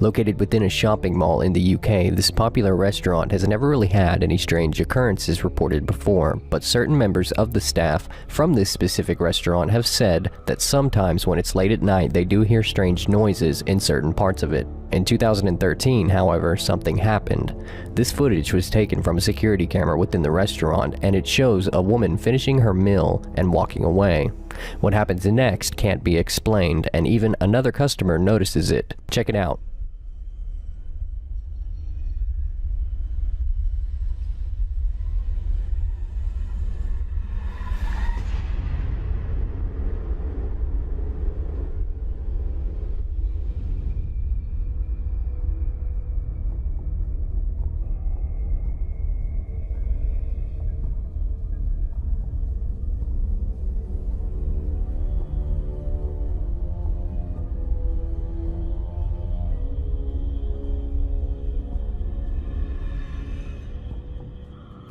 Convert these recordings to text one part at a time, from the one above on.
Located within a shopping mall in the UK, this popular restaurant has never really had any strange occurrences reported before, but certain members of the staff from this specific restaurant have said that sometimes when it's late at night they do hear strange noises in certain parts of it. In 2013, however, something happened. This footage was taken from a security camera within the restaurant, and it shows a woman finishing her meal and walking away. What happens next can't be explained, and even another customer notices it. Check it out.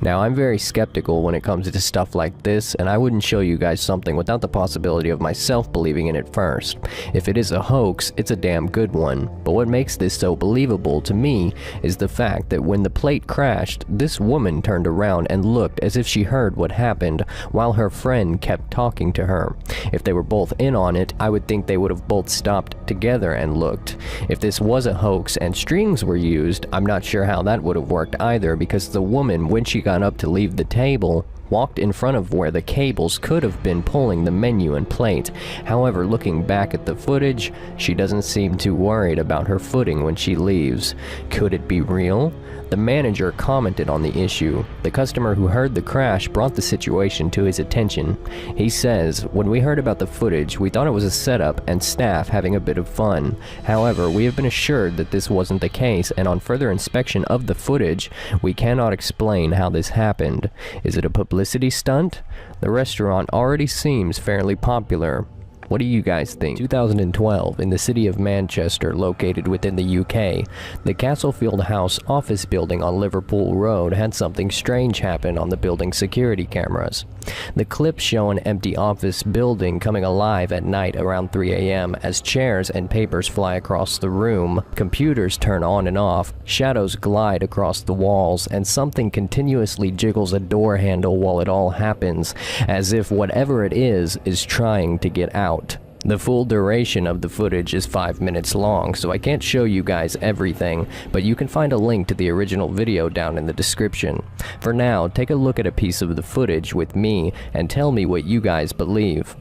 Now, I'm very skeptical when it comes to stuff like this, and I wouldn't show you guys something without the possibility of myself believing in it first. If it is a hoax, it's a damn good one. But what makes this so believable to me is the fact that when the plate crashed, this woman turned around and looked as if she heard what happened, while her friend kept talking to her. If they were both in on it, I would think they would have both stopped together and looked. If this was a hoax and strings were used, I'm not sure how that would have worked either, because the woman, when she got up to leave the table, walked in front of where the cables could have been pulling the menu and plate. However, looking back at the footage, she doesn't seem too worried about her footing when she leaves. Could it be real? The manager commented on the issue. The customer who heard the crash brought the situation to his attention. He says, "When we heard about the footage, we thought it was a setup and staff having a bit of fun. However, we have been assured that this wasn't the case, and on further inspection of the footage, we cannot explain how this happened. Is it a publicity stunt? The restaurant already seems fairly popular. What do you guys think?" 2012, in the city of Manchester, located within the UK, the Castlefield House office building on Liverpool Road had something strange happen on the building's security cameras. The clips show an empty office building coming alive at night around 3 a.m. as chairs and papers fly across the room, computers turn on and off, shadows glide across the walls, and something continuously jiggles a door handle while it all happens, as if whatever it is trying to get out. The full duration of the footage is 5 minutes long, so I can't show you guys everything, but you can find a link to the original video down in the description. For now, take a look at a piece of the footage with me and tell me what you guys believe.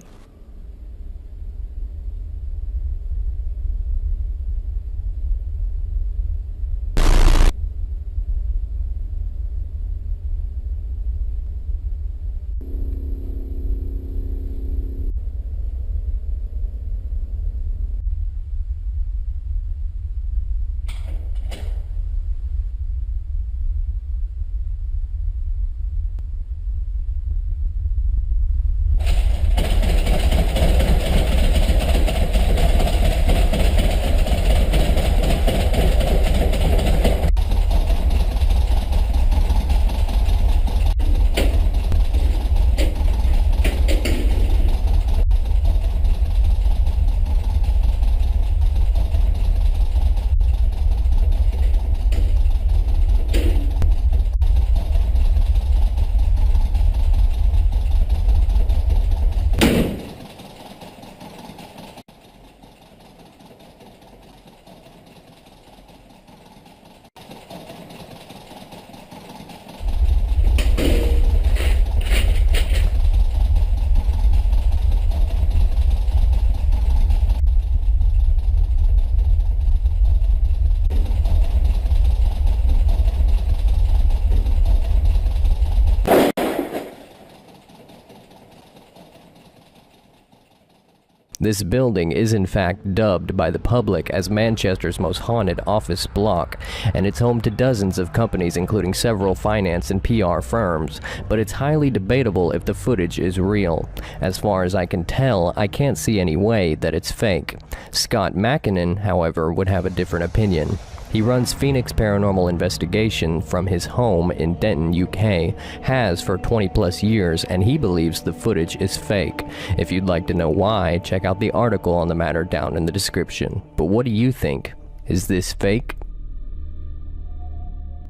This building is in fact dubbed by the public as Manchester's most haunted office block, and it's home to dozens of companies including several finance and PR firms, but it's highly debatable if the footage is real. As far as I can tell, I can't see any way that it's fake. Scott McKinnon, however, would have a different opinion. He runs Phoenix Paranormal Investigation from his home in Denton, UK, has for 20 plus years, and he believes the footage is fake. If you'd like to know why, check out the article on the matter down in the description. But what do you think? Is this fake?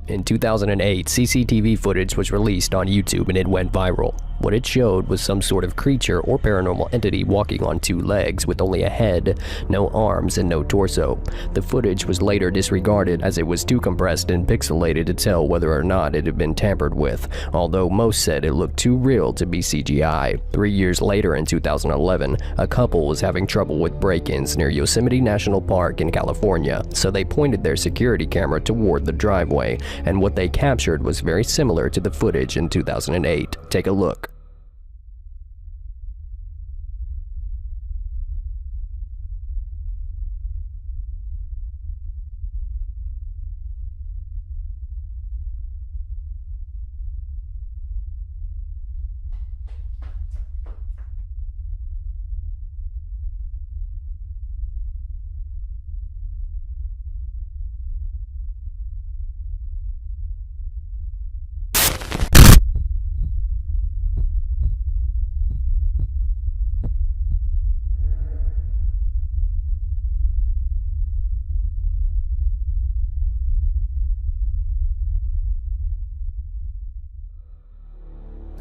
In 2008, CCTV footage was released on YouTube and it went viral. What it showed was some sort of creature or paranormal entity walking on two legs with only a head, no arms, and no torso. The footage was later disregarded as it was too compressed and pixelated to tell whether or not it had been tampered with, although most said it looked too real to be CGI. 3 years later, in 2011, a couple was having trouble with break-ins near Yosemite National Park in California, so they pointed their security camera toward the driveway, and what they captured was very similar to the footage in 2008. Take a look.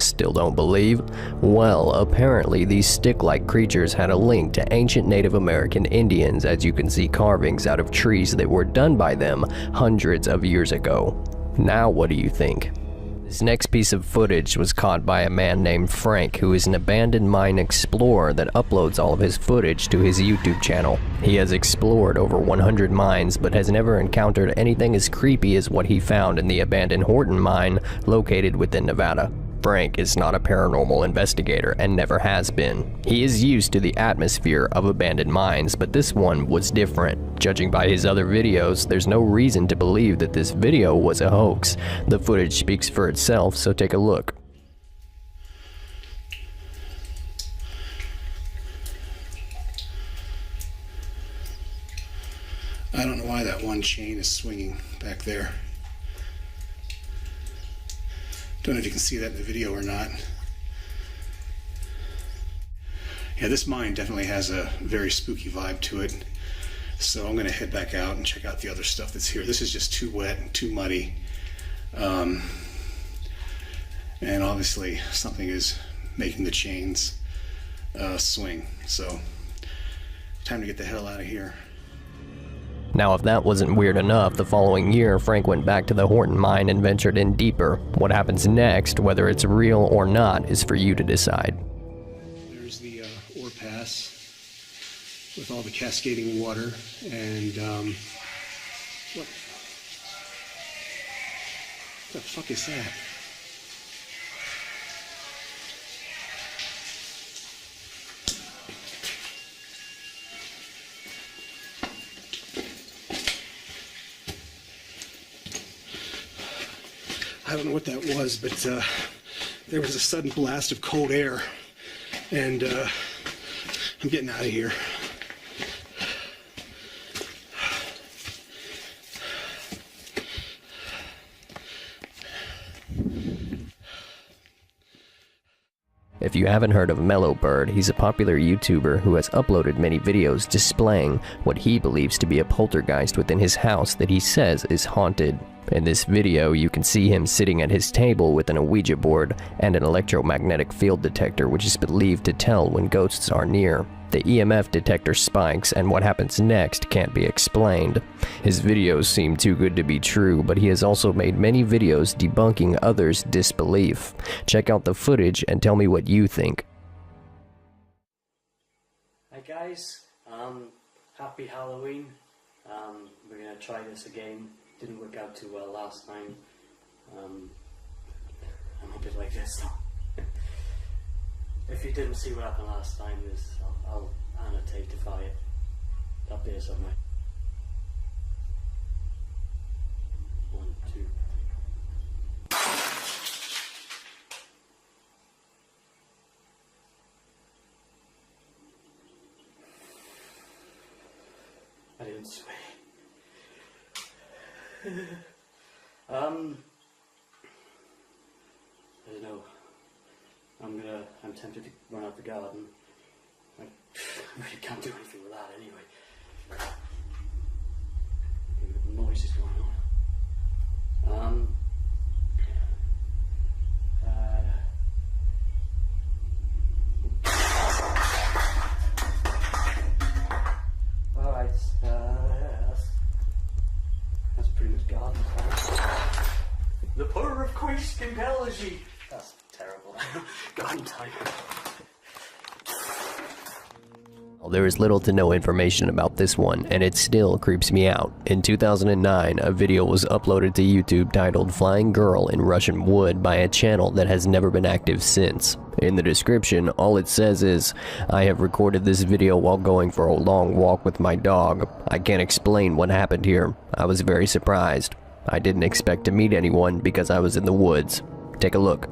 Still don't believe? Well, apparently these stick-like creatures had a link to ancient Native American Indians, as you can see carvings out of trees that were done by them hundreds of years ago. Now what do you think? This next piece of footage was caught by a man named Frank, who is an abandoned mine explorer that uploads all of his footage to his YouTube channel. He has explored over 100 mines, but has never encountered anything as creepy as what he found in the abandoned Horton mine located within Nevada. Frank is not a paranormal investigator and never has been. He is used to the atmosphere of abandoned mines, but this one was different. Judging by his other videos, there's no reason to believe that this video was a hoax. The footage speaks for itself, so take a look. I don't know why that one chain is swinging back there. Don't know if you can see that in the video or not. Yeah, this mine definitely has a very spooky vibe to it. So I'm gonna head back out and check out the other stuff that's here. This is just too wet and too muddy. And obviously something is making the chains swing. So time to get the hell out of here. Now, if that wasn't weird enough, the following year, Frank went back to the Horton mine and ventured in deeper. What happens next, whether it's real or not, is for you to decide. There's the ore pass with all the cascading water, and what the fuck is that? I don't know what that was, but there was a sudden blast of cold air, and I'm getting out of here. If you haven't heard of Mellow Bird, he's a popular YouTuber who has uploaded many videos displaying what he believes to be a poltergeist within his house that he says is haunted. In this video, you can see him sitting at his table with an Ouija board and an electromagnetic field detector, which is believed to tell when ghosts are near. The EMF detector spikes, and what happens next can't be explained. His videos seem too good to be true, but he has also made many videos debunking others' disbelief. Check out the footage and tell me what you think. Hi guys, happy Halloween. We're gonna try this again. Didn't work out too well last time. I'm a bit like this. If you didn't see what happened last time, I'll annotatify it. Up there somewhere. 1, 2. I didn't swear. I don't know. I'm tempted to run out the garden. I really can't do anything with that anyway. noises going on. Alright, that's pretty much garden time. The purr of Christ compels ye. That's terrible. Garden time. Well, there is little to no information about this one, and it still creeps me out. In 2009, a video was uploaded to YouTube titled "Flying Girl in Russian Wood" by a channel that has never been active since. In the description, all it says is, "I have recorded this video while going for a long walk with my dog. I can't explain what happened here. I was very surprised. I didn't expect to meet anyone because I was in the woods. Take a look."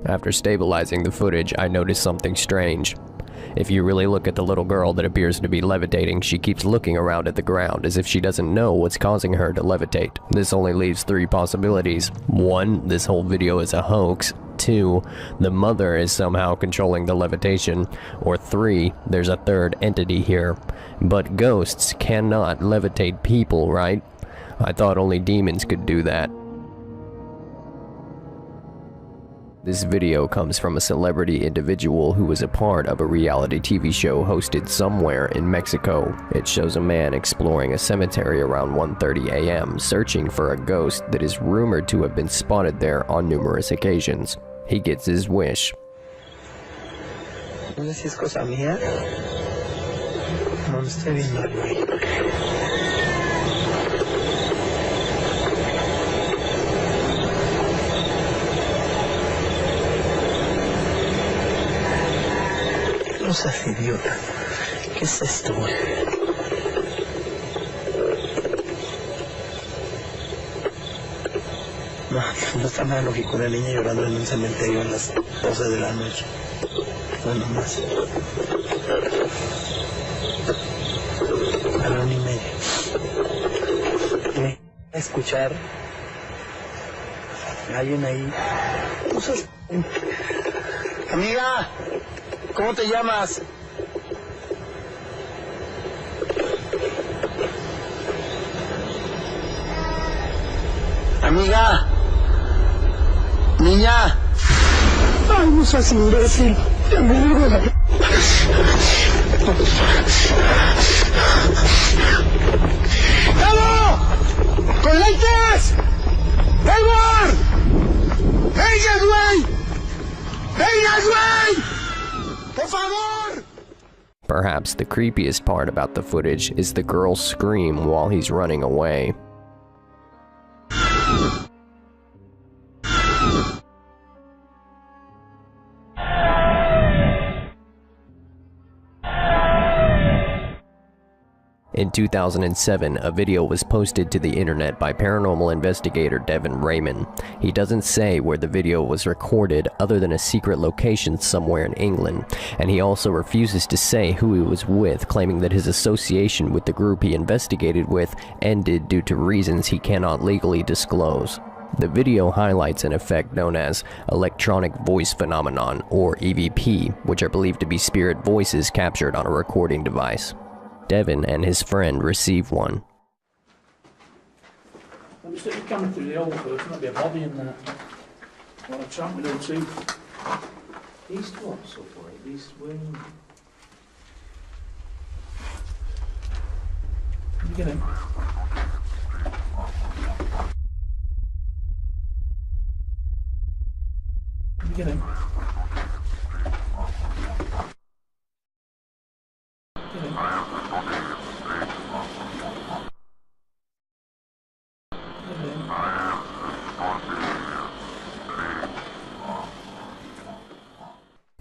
After stabilizing the footage, I noticed something strange. If you really look at the little girl that appears to be levitating, she keeps looking around at the ground as if she doesn't know what's causing her to levitate. This only leaves 3 possibilities. 1, this whole video is a hoax. 2, the mother is somehow controlling the levitation. Or 3, there's a third entity here. But ghosts cannot levitate people, right? I thought only demons could do that. This video comes from a celebrity individual who was a part of a reality TV show hosted somewhere in Mexico. It shows a man exploring a cemetery around 1:30 a.m., searching for a ghost that is rumored to have been spotted there on numerous occasions. He gets his wish. No sé si es cosa mía. No me estoy viendo algo ahí. No seas idiota. ¿Qué es esto, güey? No está nada lógico una niña llorando en un cementerio a las 12 de la noche. Bueno, más. A la 1:30. ¿Me a escuchar? Alguien ahí. No seas... Amiga, ¿cómo te llamas? Amiga. Niña. Ay, no seas imbécil. Amiga. ¡Bravo! ¡Con lentes! ¡Edward! ¡Vengas, güey! ¡Vengas, güey! ¡Por favor! Perhaps the creepiest part about the footage is the girl's scream while he's running away. In 2007, a video was posted to the internet by paranormal investigator Devin Raymond. He doesn't say where the video was recorded other than a secret location somewhere in England, and he also refuses to say who he was with, claiming that his association with the group he investigated with ended due to reasons he cannot legally disclose. The video highlights an effect known as electronic voice phenomenon, or EVP, which are believed to be spirit voices captured on a recording device. Devin and his friend receive one. Let me stick the camera through the hole first, there might be a body in there. Well, a tramp with no tooth. East what, so far? East wing. Can you get him? Can you get him? Get him. Get him.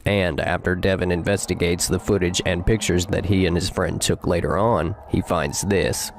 And after Devin investigates the footage and pictures that he and his friend took later on, he finds this.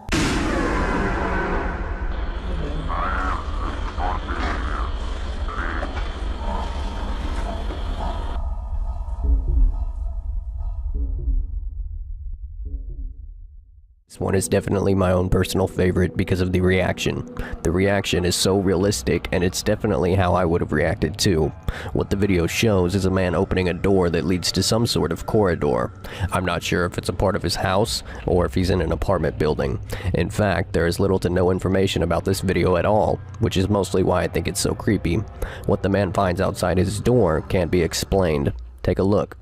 This one is definitely my own personal favorite because of the reaction. The reaction is so realistic, and it's definitely how I would have reacted too. What the video shows is a man opening a door that leads to some sort of corridor. I'm not sure if it's a part of his house or if he's in an apartment building. In fact, there is little to no information about this video at all, which is mostly why I think it's so creepy. What the man finds outside his door can't be explained. Take a look.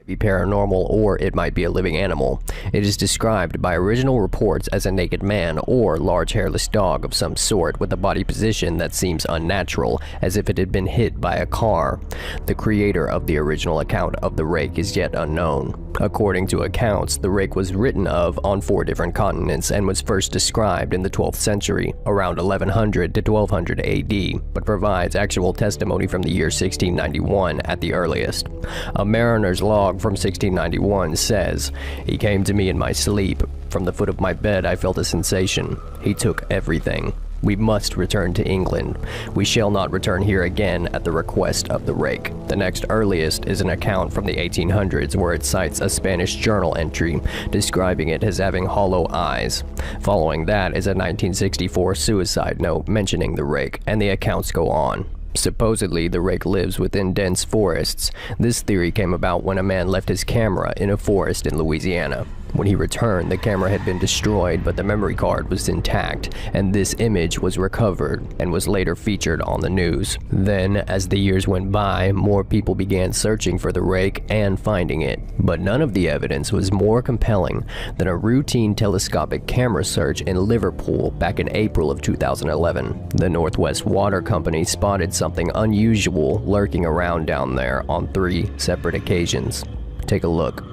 Be paranormal, or it might be a living animal. It is described by original reports as a naked man or large hairless dog of some sort with a body position that seems unnatural, as if it had been hit by a car. The creator of the original account of the rake is yet unknown. According to accounts, the rake was written of on 4 different continents and was first described in the 12th century, around 1100 to 1200 AD, but provides actual testimony from the year 1691 at the earliest. A mariner's log from 1691 says, "He came to me in my sleep. From the foot of my bed I felt a sensation. He took everything. We must return to England. We shall not return here again at the request of the rake." The next earliest is an account from the 1800s where it cites a Spanish journal entry describing it as having hollow eyes. Following that is a 1964 suicide note mentioning the rake, and the accounts go on. Supposedly, the rake lives within dense forests. This theory came about when a man left his camera in a forest in Louisiana. When he returned, the camera had been destroyed, but the memory card was intact, and this image was recovered and was later featured on the news. Then, as the years went by, more people began searching for the rake and finding it. But none of the evidence was more compelling than a routine telescopic camera search in Liverpool back in April of 2011. The Northwest Water Company spotted something unusual lurking around down there on 3 separate occasions. Take a look.